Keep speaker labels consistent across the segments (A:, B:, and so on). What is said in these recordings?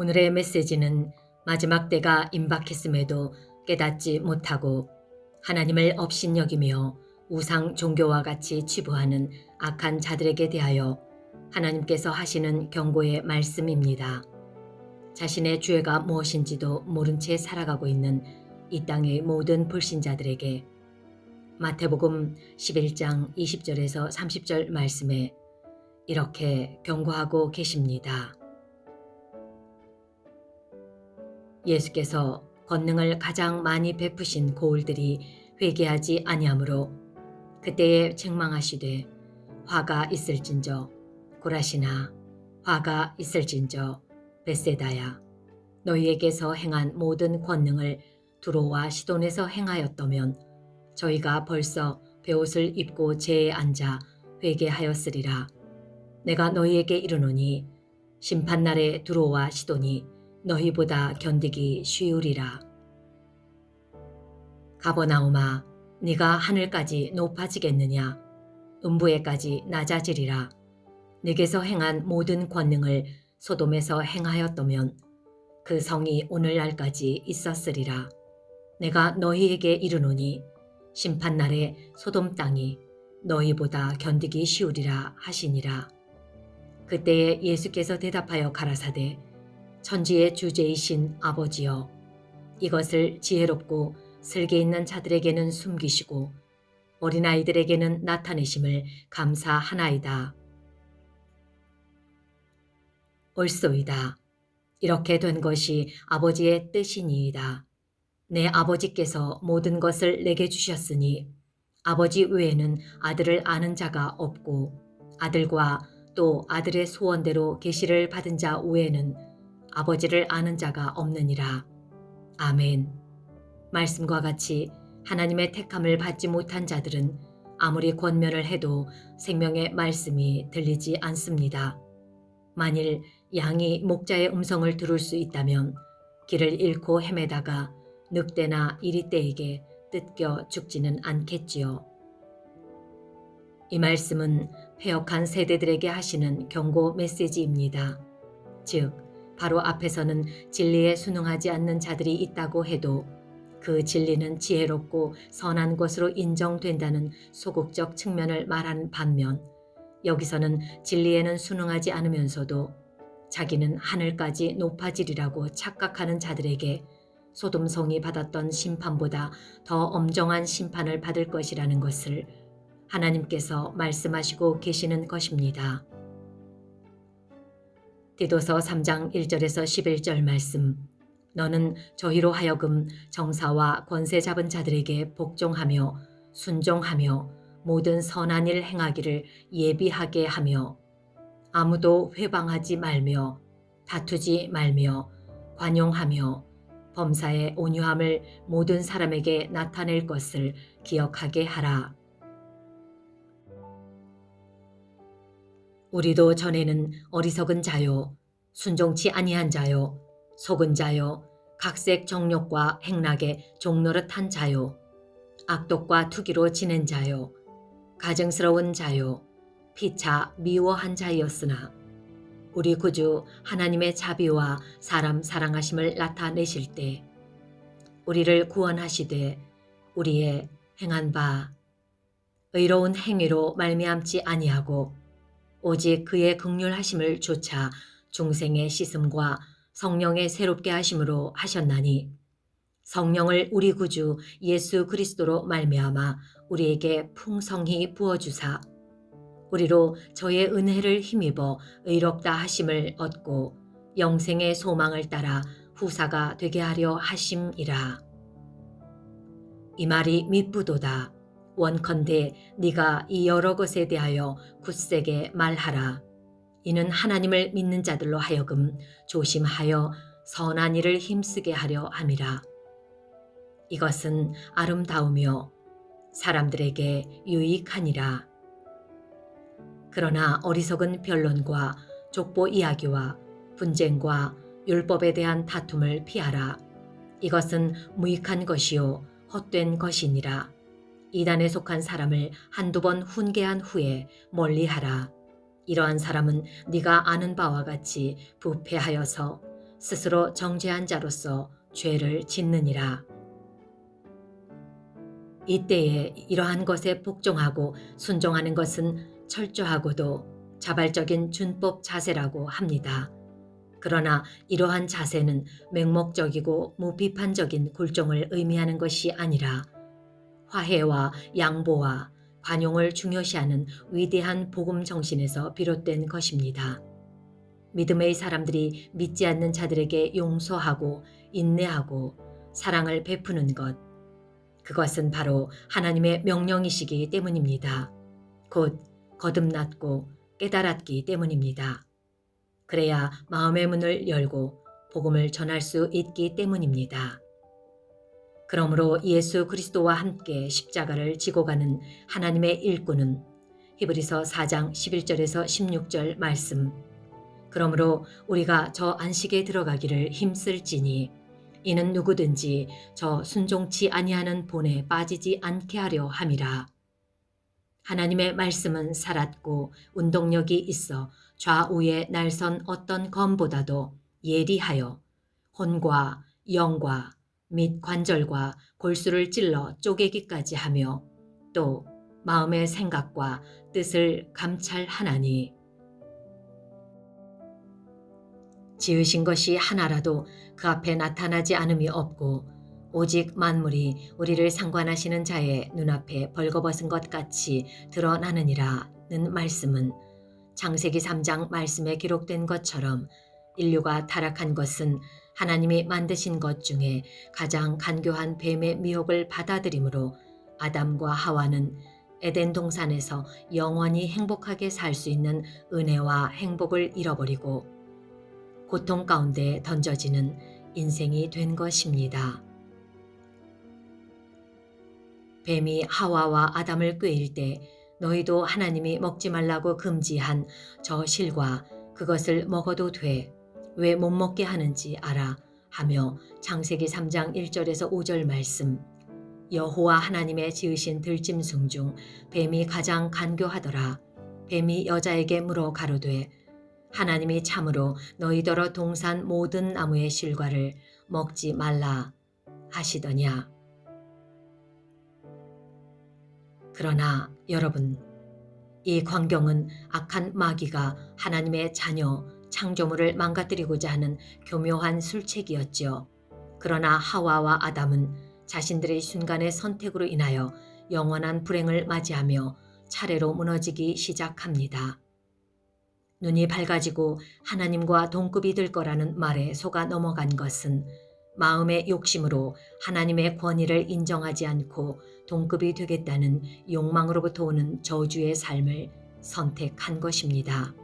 A: 오늘의 메시지는 마지막 때가 임박했음에도 깨닫지 못하고 하나님을 업신여기며 우상 종교와 같이 치부하는 악한 자들에게 대하여 하나님께서 하시는 경고의 말씀입니다. 자신의 죄가 무엇인지도 모른 채 살아가고 있는 이 땅의 모든 불신자들에게 마태복음 11장 20절에서 30절 말씀에 이렇게 경고하고 계십니다. 예수께서 권능을 가장 많이 베푸신 고울들이 회개하지 아니하므로 그때에 책망하시되 화가 있을진저 고라시나 화가 있을진저 벳세다야 너희에게서 행한 모든 권능을 두로와 시돈에서 행하였더면 저희가 벌써 베옷을 입고 제에 앉아 회개하였으리라. 내가 너희에게 이르노니 심판날에 두로와 시돈이 너희보다 견디기 쉬우리라. 가버나움아, 네가 하늘까지 높아지겠느냐? 음부에까지 낮아지리라. 네게서 행한 모든 권능을 소돔에서 행하였더면 그 성이 오늘날까지 있었으리라. 내가 너희에게 이르노니 심판날에 소돔 땅이 너희보다 견디기 쉬우리라 하시니라. 그때에 예수께서 대답하여 가라사대 천지의 주제이신 아버지여, 이것을 지혜롭고 슬기 있는 자들에게는 숨기시고 어린아이들에게는 나타내심을 감사하나이다. 옳소이다. 이렇게 된 것이 아버지의 뜻이니이다. 내 아버지께서 모든 것을 내게 주셨으니 아버지 외에는 아들을 아는 자가 없고 아들과 또 아들의 소원대로 계시를 받은 자 외에는 아버지를 아는 자가 없느니라. 아멘. 말씀과 같이 하나님의 택함을 받지 못한 자들은 아무리 권면을 해도 생명의 말씀이 들리지 않습니다. 만일 양이 목자의 음성을 들을 수 있다면 길을 잃고 헤매다가 늑대나 이리떼에게 뜯겨 죽지는 않겠지요. 이 말씀은 패역한 세대들에게 하시는 경고 메시지입니다. 즉, 바로 앞에서는 진리에 순응하지 않는 자들이 있다고 해도 그 진리는 지혜롭고 선한 것으로 인정된다는 소극적 측면을 말하는 반면 여기서는 진리에는 순응하지 않으면서도 자기는 하늘까지 높아지리라고 착각하는 자들에게 소돔성이 받았던 심판보다 더 엄정한 심판을 받을 것이라는 것을 하나님께서 말씀하시고 계시는 것입니다. 디도서 3장 1절에서 11절 말씀. 너는 저희로 하여금 정사와 권세 잡은 자들에게 복종하며 순종하며 모든 선한 일 행하기를 예비하게 하며 아무도 회방하지 말며 다투지 말며 관용하며 범사의 온유함을 모든 사람에게 나타낼 것을 기억하게 하라. 우리도 전에는 어리석은 자요, 순종치 아니한 자요, 속은 자요, 각색 정욕과 행락에 종노릇한 자요, 악독과 투기로 지낸 자요, 가증스러운 자요, 피차 미워한 자였으나 우리 구주 하나님의 자비와 사람 사랑하심을 나타내실 때 우리를 구원하시되 우리의 행한 바 의로운 행위로 말미암지 아니하고 오직 그의 긍휼하심을 조차 중생의 씻음과 성령의 새롭게 하심으로 하셨나니 성령을 우리 구주 예수 그리스도로 말미암아 우리에게 풍성히 부어주사 우리로 저의 은혜를 힘입어 의롭다 하심을 얻고 영생의 소망을 따라 후사가 되게 하려 하심이라. 이 말이 미쁘도다. 원컨대 네가 이 여러 것에 대하여 굳세게 말하라. 이는 하나님을 믿는 자들로 하여금 조심하여 선한 일을 힘쓰게 하려 함이라. 이것은 아름다우며 사람들에게 유익하니라. 그러나 어리석은 변론과 족보 이야기와 분쟁과 율법에 대한 다툼을 피하라. 이것은 무익한 것이요 헛된 것이니라. 이단에 속한 사람을 한두 번 훈계한 후에 멀리하라. 이러한 사람은 네가 아는 바와 같이 부패하여서 스스로 정죄한 자로서 죄를 짓느니라. 이때에 이러한 것에 복종하고 순종하는 것은 철저하고도 자발적인 준법 자세라고 합니다. 그러나 이러한 자세는 맹목적이고 무비판적인 굴종을 의미하는 것이 아니라 화해와 양보와 관용을 중요시하는 위대한 복음 정신에서 비롯된 것입니다. 믿음의 사람들이 믿지 않는 자들에게 용서하고 인내하고 사랑을 베푸는 것, 그것은 바로 하나님의 명령이시기 때문입니다. 곧 거듭났고 깨달았기 때문입니다. 그래야 마음의 문을 열고 복음을 전할 수 있기 때문입니다. 그러므로 예수 그리스도와 함께 십자가를 지고 가는 하나님의 일꾼은 히브리서 4장 11절에서 16절 말씀, 그러므로 우리가 저 안식에 들어가기를 힘쓸지니 이는 누구든지 저 순종치 아니하는 본에 빠지지 않게 하려 함이라. 하나님의 말씀은 살았고 운동력이 있어 좌우에 날선 어떤 검보다도 예리하여 혼과 영과 및 관절과 골수를 찔러 쪼개기까지 하며 또 마음의 생각과 뜻을 감찰하나니, 지으신 것이 하나라도 그 앞에 나타나지 않음이 없고 오직 만물이 우리를 상관하시는 자의 눈앞에 벌거벗은 것 같이 드러나느니라는 말씀은 창세기 3장 말씀에 기록된 것처럼 인류가 타락한 것은 하나님이 만드신 것 중에 가장 간교한 뱀의 미혹을 받아들이므로 아담과 하와는 에덴 동산에서 영원히 행복하게 살 수 있는 은혜와 행복을 잃어버리고 고통 가운데 던져지는 인생이 된 것입니다. 뱀이 하와와 아담을 꾀일 때 너희도 하나님이 먹지 말라고 금지한 저 실과 그것을 먹어도 돼, 왜 못 먹게 하는지 알아 하며 창세기 3장 1절에서 5절 말씀, 여호와 하나님의 지으신 들짐승 중 뱀이 가장 간교하더라. 뱀이 여자에게 물어 가로되 하나님이 참으로 너희더러 동산 모든 나무의 실과를 먹지 말라 하시더냐. 그러나 여러분, 이 광경은 악한 마귀가 하나님의 자녀 창조물을 망가뜨리고자 하는 교묘한 술책이었지요. 그러나 하와와 아담은 자신들의 순간의 선택으로 인하여 영원한 불행을 맞이하며 차례로 무너지기 시작합니다. 눈이 밝아지고 하나님과 동급이 될 거라는 말에 속아 넘어간 것은 마음의 욕심으로 하나님의 권위를 인정하지 않고 동급이 되겠다는 욕망으로부터 오는 저주의 삶을 선택한 것입니다.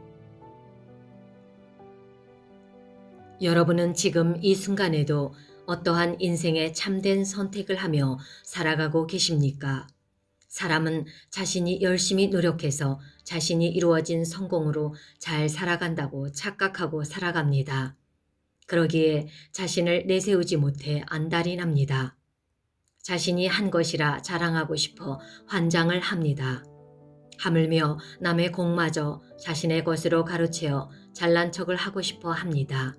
A: 여러분은 지금 이 순간에도 어떠한 인생의 참된 선택을 하며 살아가고 계십니까? 사람은 자신이 열심히 노력해서 자신이 이루어진 성공으로 잘 살아간다고 착각하고 살아갑니다. 그러기에 자신을 내세우지 못해 안달이 납니다. 자신이 한 것이라 자랑하고 싶어 환장을 합니다. 하물며 남의 공마저 자신의 것으로 가로채어 잘난 척을 하고 싶어 합니다.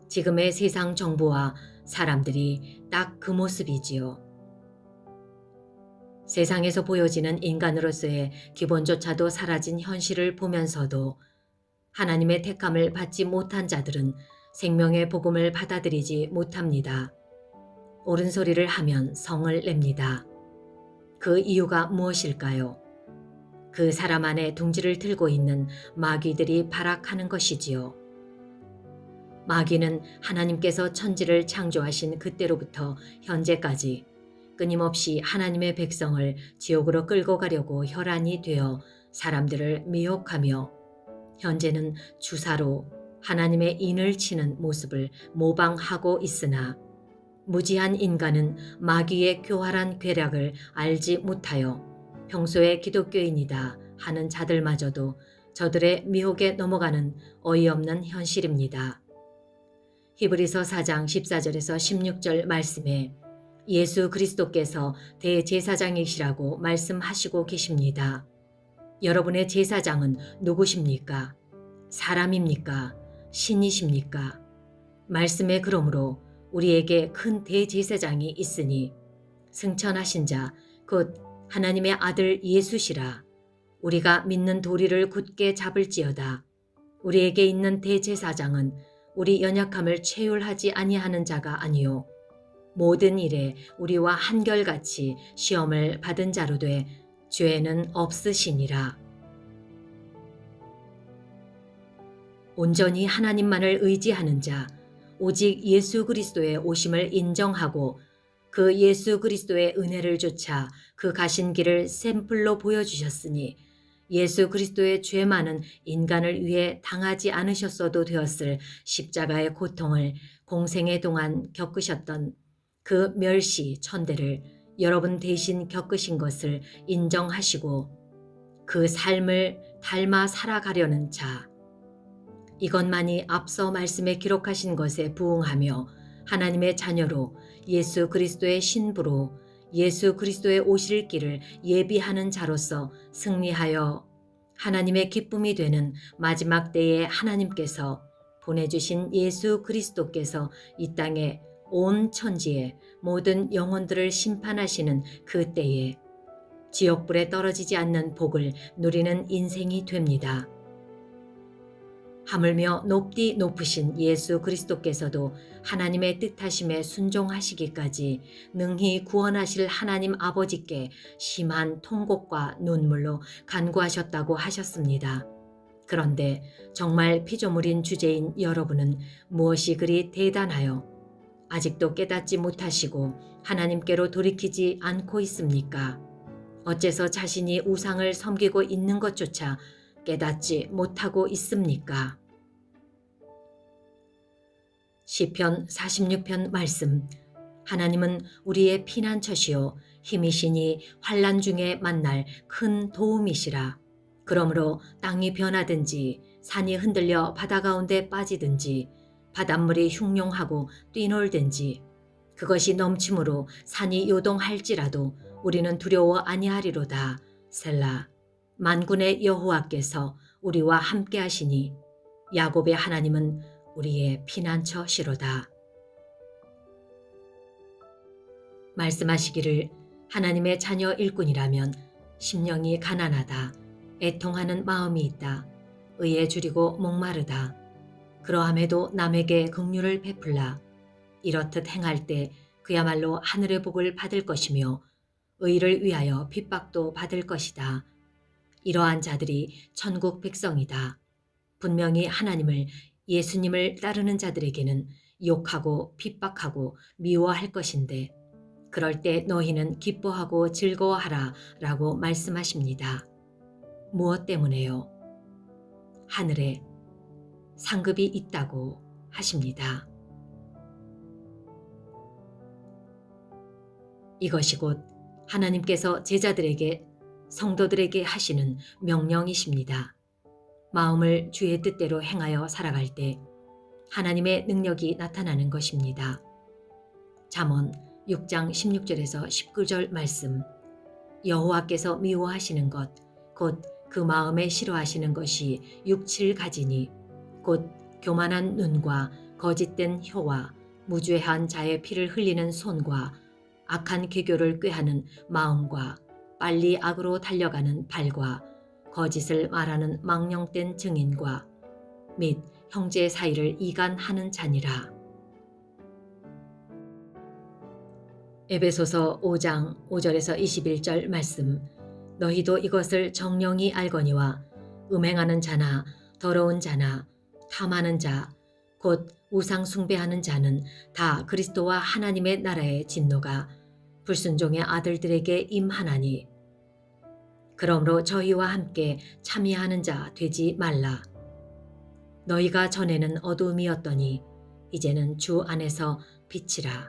A: 지금의 세상 정부와 사람들이 딱 그 모습이지요. 세상에서 보여지는 인간으로서의 기본조차도 사라진 현실을 보면서도 하나님의 택함을 받지 못한 자들은 생명의 복음을 받아들이지 못합니다. 옳은 소리를 하면 성을 냅니다. 그 이유가 무엇일까요? 그 사람 안에 둥지를 들고 있는 마귀들이 발악하는 것이지요. 마귀는 하나님께서 천지를 창조하신 그때로부터 현재까지 끊임없이 하나님의 백성을 지옥으로 끌고 가려고 혈안이 되어 사람들을 미혹하며 현재는 주사로 하나님의 인을 치는 모습을 모방하고 있으나 무지한 인간은 마귀의 교활한 괴략을 알지 못하여 평소에 기독교인이다 하는 자들마저도 저들의 미혹에 넘어가는 어이없는 현실입니다. 히브리서 4장 14절에서 16절 말씀에 예수 그리스도께서 대제사장이시라고 말씀하시고 계십니다. 여러분의 제사장은 누구십니까? 사람입니까? 신이십니까? 말씀에 그러므로 우리에게 큰 대제사장이 있으니 승천하신 자 곧 하나님의 아들 예수시라. 우리가 믿는 도리를 굳게 잡을지어다. 우리에게 있는 대제사장은 우리 연약함을 체휼하지 아니하는 자가 아니요 모든 일에 우리와 한결같이 시험을 받은 자로 돼 죄는 없으시니라. 온전히 하나님만을 의지하는 자, 오직 예수 그리스도의 오심을 인정하고 그 예수 그리스도의 은혜를 조차 그 가신 길을 샘플로 보여주셨으니 예수 그리스도의 죄 많은 인간을 위해 당하지 않으셨어도 되었을 십자가의 고통을 공생애 동안 겪으셨던 그 멸시 천대를 여러분 대신 겪으신 것을 인정하시고 그 삶을 닮아 살아가려는 자, 이것만이 앞서 말씀에 기록하신 것에 부응하며 하나님의 자녀로 예수 그리스도의 신부로 예수 그리스도의 오실 길을 예비하는 자로서 승리하여 하나님의 기쁨이 되는 마지막 때에 하나님께서 보내주신 예수 그리스도께서 이 땅에 온 천지의 모든 영혼들을 심판하시는 그 때에 지옥불에 떨어지지 않는 복을 누리는 인생이 됩니다. 하물며 높디 높으신 예수 그리스도께서도 하나님의 뜻하심에 순종하시기까지 능히 구원하실 하나님 아버지께 심한 통곡과 눈물로 간구하셨다고 하셨습니다. 그런데 정말 피조물인 주제인 여러분은 무엇이 그리 대단하여 아직도 깨닫지 못하시고 하나님께로 돌이키지 않고 있습니까? 어째서 자신이 우상을 섬기고 있는 것조차 깨닫지 못하고 있습니까? 시편 46편 말씀. 하나님은 우리의 피난처시요 힘이시니 환난 중에 만날 큰 도움이시라. 그러므로 땅이 변하든지 산이 흔들려 바다 가운데 빠지든지 바닷물이 흉룡하고 뛰놀든지 그것이 넘침으로 산이 요동할지라도 우리는 두려워 아니하리로다. 셀라. 만군의 여호와께서 우리와 함께 하시니 야곱의 하나님은 우리의 피난처시로다. 말씀하시기를 하나님의 자녀 일꾼이라면 심령이 가난하다. 애통하는 마음이 있다. 의에 줄이고 목마르다. 그러함에도 남에게 긍휼을 베풀라. 이렇듯 행할 때 그야말로 하늘의 복을 받을 것이며 의를 위하여 핍박도 받을 것이다. 이러한 자들이 천국 백성이다. 분명히 하나님을 예수님을 따르는 자들에게는 욕하고 핍박하고 미워할 것인데 그럴 때 너희는 기뻐하고 즐거워하라 라고 말씀하십니다. 무엇 때문에요? 하늘에 상급이 있다고 하십니다. 이것이 곧 하나님께서 제자들에게 성도들에게 하시는 명령이십니다. 마음을 주의 뜻대로 행하여 살아갈 때 하나님의 능력이 나타나는 것입니다. 잠언 6장 16절에서 19절 말씀. 여호와께서 미워하시는 것, 곧 그 마음에 싫어하시는 것이 6, 7가지니 곧 교만한 눈과 거짓된 혀와 무죄한 자의 피를 흘리는 손과 악한 계교를 꾀하는 마음과 빨리 악으로 달려가는 발과 거짓을 말하는 망령된 증인과 및 형제 사이를 이간하는 자니라. 에베소서 5장 5절에서 21절 말씀. 너희도 이것을 정령이 알거니와 음행하는 자나 더러운 자나 탐하는 자 곧 우상 숭배하는 자는 다 그리스도와 하나님의 나라의 진노가 불순종의 아들들에게 임하나니 그러므로 저희와 함께 참여하는 자 되지 말라. 너희가 전에는 어두움이었더니 이제는 주 안에서 빛이라.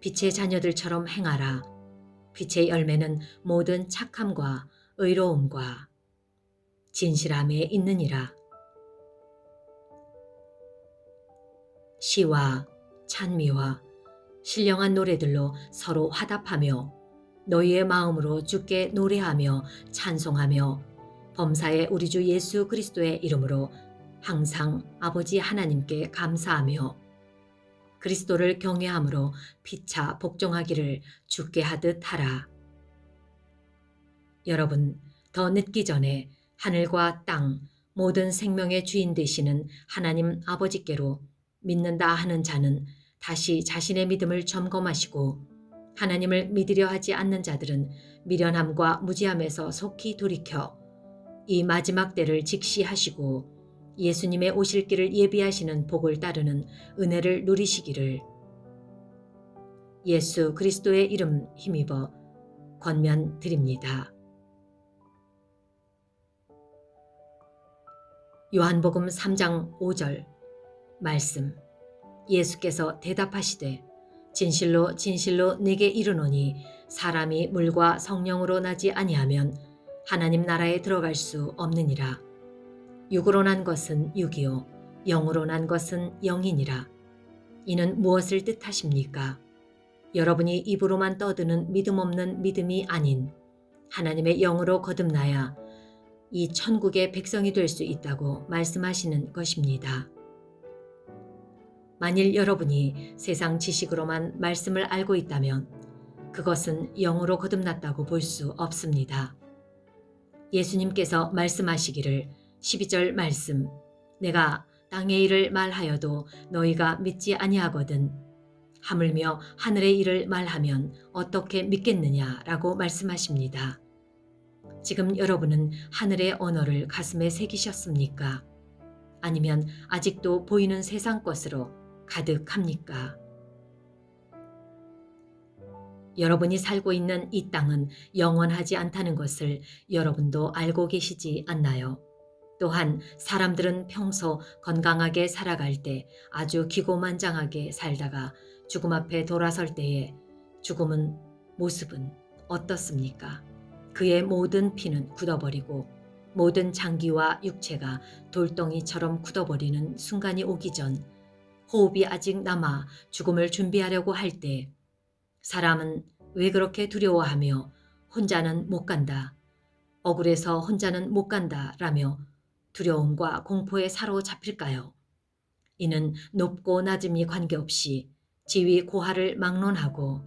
A: 빛의 자녀들처럼 행하라. 빛의 열매는 모든 착함과 의로움과 진실함에 있느니라. 시와 찬미와 신령한 노래들로 서로 화답하며 너희의 마음으로 주께 노래하며 찬송하며 범사의 우리 주 예수 그리스도의 이름으로 항상 아버지 하나님께 감사하며 그리스도를 경외함으로 피차 복종하기를 주께 하듯 하라. 여러분, 더 늦기 전에 하늘과 땅, 모든 생명의 주인 되시는 하나님 아버지께로 믿는다 하는 자는 다시 자신의 믿음을 점검하시고, 하나님을 믿으려 하지 않는 자들은 미련함과 무지함에서 속히 돌이켜 이 마지막 때를 직시하시고 예수님의 오실 길을 예비하시는 복을 따르는 은혜를 누리시기를 예수 그리스도의 이름 힘입어 권면드립니다. 요한복음 3장 5절 말씀. 예수께서 대답하시되 진실로 진실로 네게 이르노니 사람이 물과 성령으로 나지 아니하면 하나님 나라에 들어갈 수 없느니라. 육으로 난 것은 육이요 영으로 난 것은 영이니라. 이는 무엇을 뜻하십니까? 여러분이 입으로만 떠드는 믿음 없는 믿음이 아닌 하나님의 영으로 거듭나야 이 천국의 백성이 될 수 있다고 말씀하시는 것입니다. 만일 여러분이 세상 지식으로만 말씀을 알고 있다면 그것은 영으로 거듭났다고 볼 수 없습니다. 예수님께서 말씀하시기를 12절 말씀, 내가 땅의 일을 말하여도 너희가 믿지 아니하거든 하물며 하늘의 일을 말하면 어떻게 믿겠느냐라고 말씀하십니다. 지금 여러분은 하늘의 언어를 가슴에 새기셨습니까? 아니면 아직도 보이는 세상 것으로 가득합니까? 여러분이 살고 있는 이 땅은 영원하지 않다는 것을 여러분도 알고 계시지 않나요? 또한 사람들은 평소 건강하게 살아갈 때 아주 기고만장하게 살다가 죽음 앞에 돌아설 때의 죽음은 모습은 어떻습니까? 그의 모든 피는 굳어버리고 모든 장기와 육체가 돌덩이처럼 굳어버리는 순간이 오기 전 호흡이 아직 남아 죽음을 준비하려고 할 때 사람은 왜 그렇게 두려워하며 혼자는 못 간다, 억울해서 혼자는 못 간다 라며 두려움과 공포에 사로잡힐까요? 이는 높고 낮음이 관계없이 지위 고하를 막론하고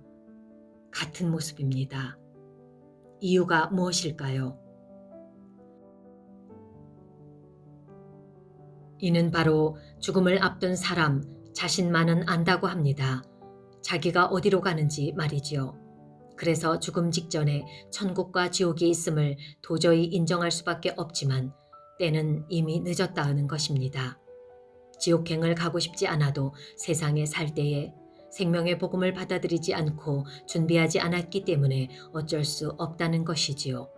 A: 같은 모습입니다. 이유가 무엇일까요? 이는 바로 죽음을 앞둔 사람 자신만은 안다고 합니다. 자기가 어디로 가는지 말이지요. 그래서 죽음 직전에 천국과 지옥이 있음을 도저히 인정할 수밖에 없지만 때는 이미 늦었다 하는 것입니다. 지옥행을 가고 싶지 않아도 세상에 살 때에 생명의 복음을 받아들이지 않고 준비하지 않았기 때문에 어쩔 수 없다는 것이지요.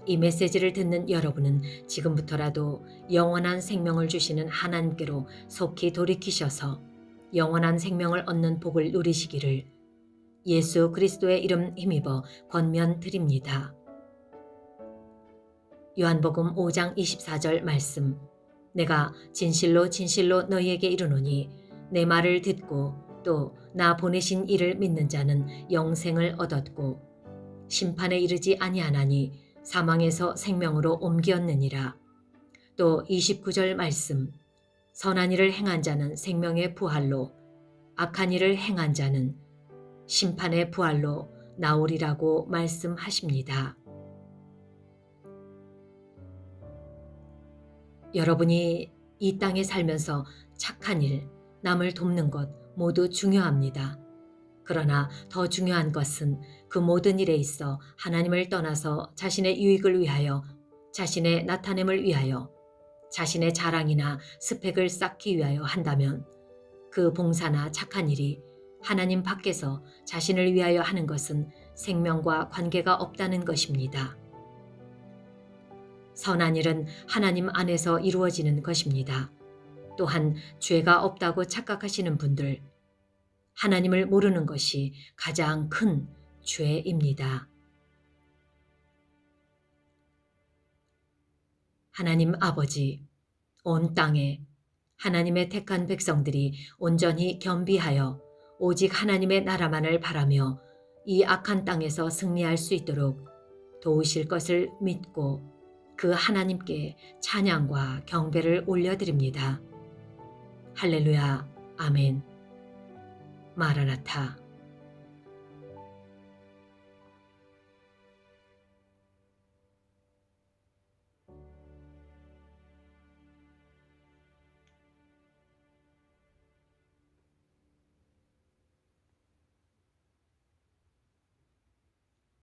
A: 이 메시지를 듣는 여러분은 지금부터라도 영원한 생명을 주시는 하나님께로 속히 돌이키셔서 영원한 생명을 얻는 복을 누리시기를 예수 그리스도의 이름 힘입어 권면드립니다. 요한복음 5장 24절 말씀, 내가 진실로 진실로 너희에게 이르노니 내 말을 듣고 또 나 보내신 이를 믿는 자는 영생을 얻었고 심판에 이르지 아니하나니 사망에서 생명으로 옮기었느니라. 또 29절 말씀, 선한 일을 행한 자는 생명의 부활로 악한 일을 행한 자는 심판의 부활로 나오리라고 말씀하십니다. 여러분이 이 땅에 살면서 착한 일, 남을 돕는 것 모두 중요합니다. 그러나 더 중요한 것은 그 모든 일에 있어 하나님을 떠나서 자신의 유익을 위하여, 자신의 나타냄을 위하여, 자신의 자랑이나 스펙을 쌓기 위하여 한다면 그 봉사나 착한 일이 하나님 밖에서 자신을 위하여 하는 것은 생명과 관계가 없다는 것입니다. 선한 일은 하나님 안에서 이루어지는 것입니다. 또한 죄가 없다고 착각하시는 분들, 하나님을 모르는 것이 가장 큰 죄입니다. 하나님 아버지, 온 땅에 하나님의 택한 백성들이 온전히 겸비하여 오직 하나님의 나라만을 바라며 이 악한 땅에서 승리할 수 있도록 도우실 것을 믿고 그 하나님께 찬양과 경배를 올려드립니다. 할렐루야, 아멘. 마라나타.